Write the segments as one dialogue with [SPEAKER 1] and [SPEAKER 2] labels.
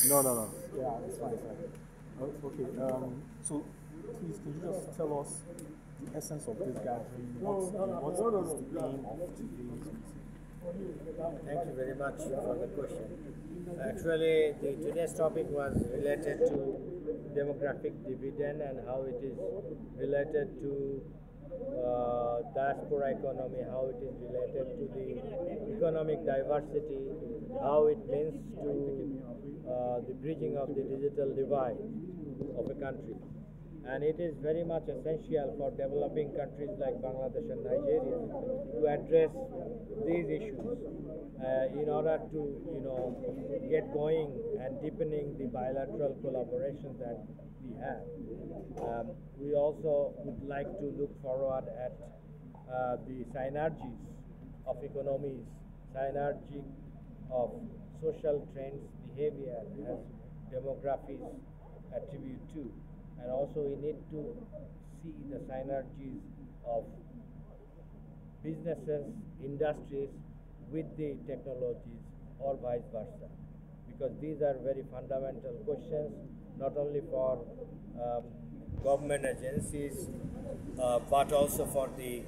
[SPEAKER 1] No, no, no. Yeah, it's fine. It's fine. Okay. So, please, could you just tell us the essence of this gathering? What is the aim of today's meeting?
[SPEAKER 2] Thank you very much for the question. Actually, today's topic was related to demographic dividend and how it is related to diaspora economy, how it is related to the economic diversity, how it means to the bridging of the digital divide of a country. And it is very much essential for developing countries like Bangladesh and Nigeria to address these issues in order to, get going and deepening the bilateral collaboration that we have. We also would like to look forward at the synergies of economies, synergy of social trends, behavior as demographies attribute to. And also we need to see the synergies of businesses, industries with the technologies or vice versa. Because these are very fundamental questions, not only for government agencies, but also for the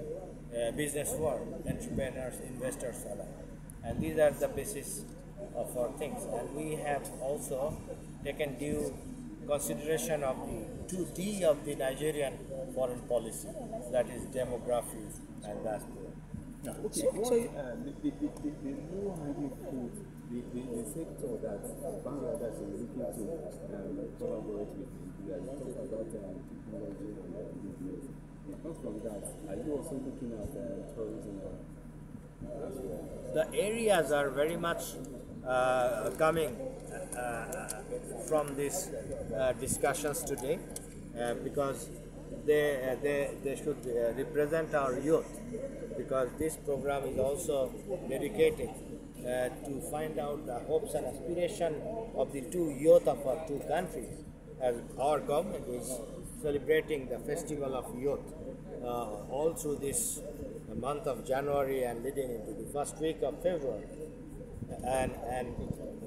[SPEAKER 2] business world, entrepreneurs, investors alike. And these are the basis of our things. And we have also taken due consideration of the 2D of the Nigerian foreign policy, that is demography and diaspora.
[SPEAKER 3] The low hanging fruit, the sector that Bangladesh is looking to collaborate with Nigeria, you talk about technology and business. Apart from that, are you also looking at tourism as well?
[SPEAKER 2] The areas are very much coming from these discussions today because they should represent our youth, because this program is also dedicated to find out the hopes and aspirations of the two youth of our two countries, as our government is celebrating the festival of youth all through this month of January and leading into the first week of February. And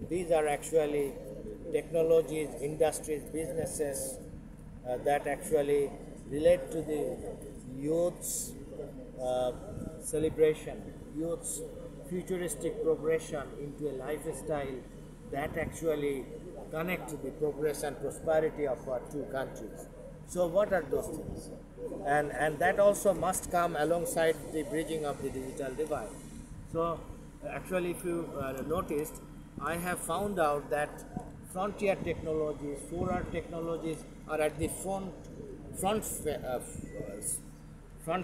[SPEAKER 2] these are actually technologies, industries, businesses that actually relate to the youth's celebration, youth's futuristic progression into a lifestyle that actually connect to the progress and prosperity of our two countries. So what are those things? And that also must come alongside the bridging of the digital divide. So actually, if you noticed, I have found out that frontier technologies, 4R technologies are at the front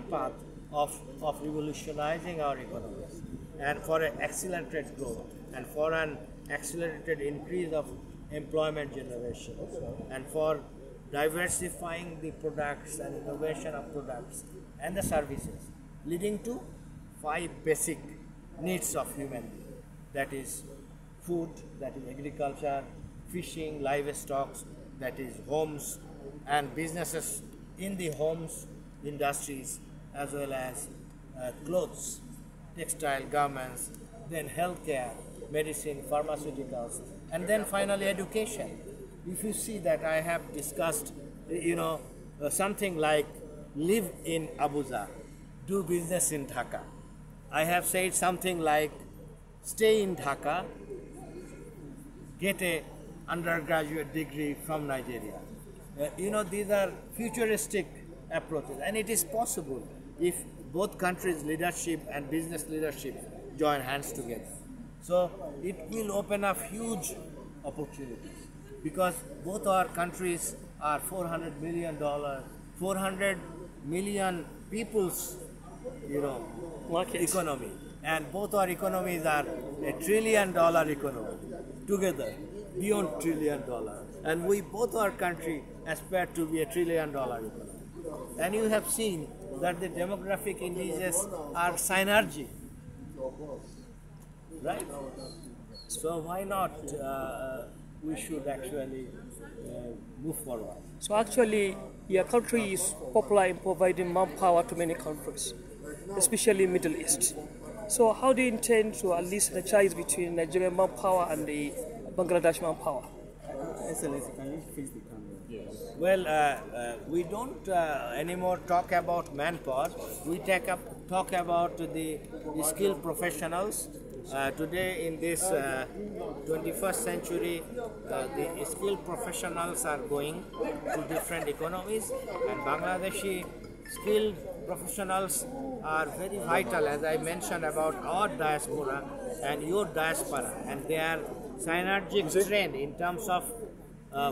[SPEAKER 2] path of revolutionizing our economies, and for an accelerated growth and for an accelerated increase of employment generation and for diversifying the products and innovation of products and the services, leading to 5 basic needs of human being, that is food, that is agriculture, fishing, livestock, that is homes and businesses in the homes, industries, as well as clothes, textile, garments, then healthcare, medicine, pharmaceuticals, and then finally education. If you see that I have discussed, something like live in Abuja, do business in Dhaka. I have said something like stay in Dhaka, get a undergraduate degree from Nigeria. These are futuristic approaches, and it is possible if both countries' leadership and business leadership join hands together. So it will open up huge opportunities, because both our countries are $400 million people's, economy, and both our economies are $1 trillion economy together, beyond $1 trillion, and we both our country aspire to be $1 trillion economy. And you have seen that the demographic indices are synergy, right? So why not we should actually move forward.
[SPEAKER 4] So actually, your country is popular in providing manpower to many countries, especially Middle East. So how do you intend to at least synergize between Nigerian manpower and the Bangladesh manpower?
[SPEAKER 3] Excellency, can you face the camera?
[SPEAKER 1] Yes.
[SPEAKER 2] Well, we don't anymore talk about manpower. We talk about the skilled professionals. Today, in this 21st century, the skilled professionals are going to different economies, and Bangladeshi skilled professionals are very vital, as I mentioned about our diaspora and your diaspora, and they are synergic trend in terms of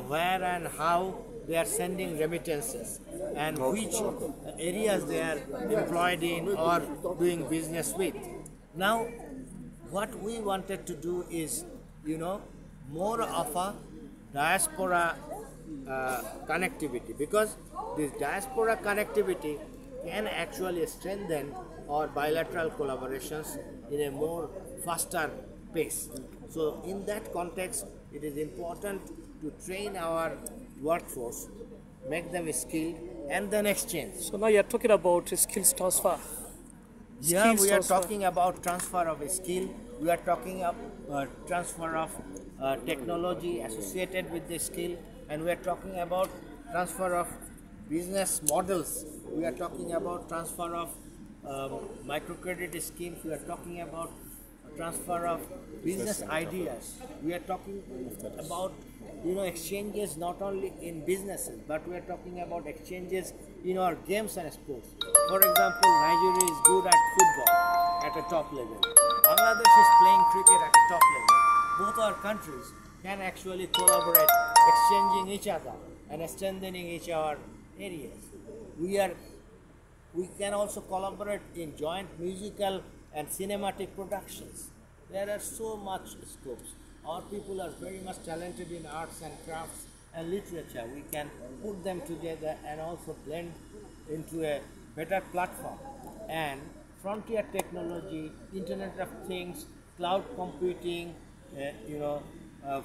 [SPEAKER 2] where and how they are sending remittances and which areas they are employed in or doing business with. Now, what we wanted to do is, more of a diaspora connectivity, because this diaspora connectivity can actually strengthen our bilateral collaborations in a more faster pace. So in that context, it is important to train our workforce, make them skilled, and then exchange.
[SPEAKER 4] So now you're talking about skills transfer.
[SPEAKER 2] Yeah, we are
[SPEAKER 4] transfer.
[SPEAKER 2] talking about transfer of skill. We are talking about transfer of technology associated with the skill, and we are talking about transfer of business models. We are talking about transfer of microcredit schemes. We are talking about transfer of business ideas. We are talking about exchanges not only in businesses, but we are talking about exchanges in our games and sports. For example, Nigeria is good at football at a top level. Bangladesh is playing cricket at a top level. Both our countries can actually collaborate, exchanging each other and strengthening each other areas. We can also collaborate in joint musical and cinematic productions. There are so much scopes. Our people are very much talented in arts and crafts and literature. We can put them together and also blend into a better platform. And frontier technology, Internet of Things, cloud computing,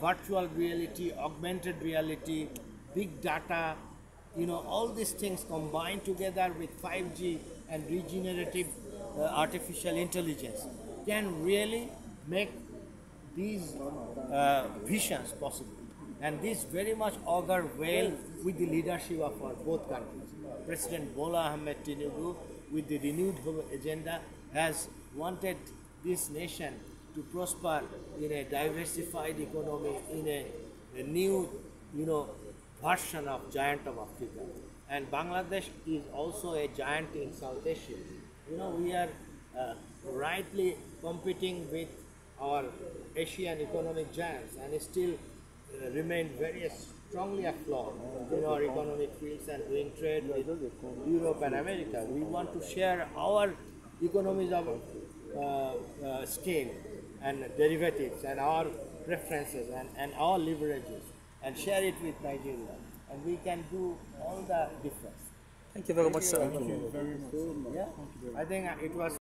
[SPEAKER 2] virtual reality, augmented reality, big data, all these things combined together with 5G and regenerative artificial intelligence can really make these visions possible. And this very much augur well with the leadership of our both countries. President Bola Ahmed Tinubu, with the renewed agenda, has wanted this nation to prosper in a diversified economy, in a new, version of giant of Africa. And Bangladesh is also a giant in South Asia. We are rightly competing with our Asian economic giants and still remain very strongly afloat in our economic fields and doing trade with Europe and America. We want to share our economies of scale and derivatives and our preferences and our leverages and share it with Nigeria, and we can do all the difference.
[SPEAKER 4] Thank you very much, sir.
[SPEAKER 1] Thank you very much.
[SPEAKER 2] Yeah, I think it was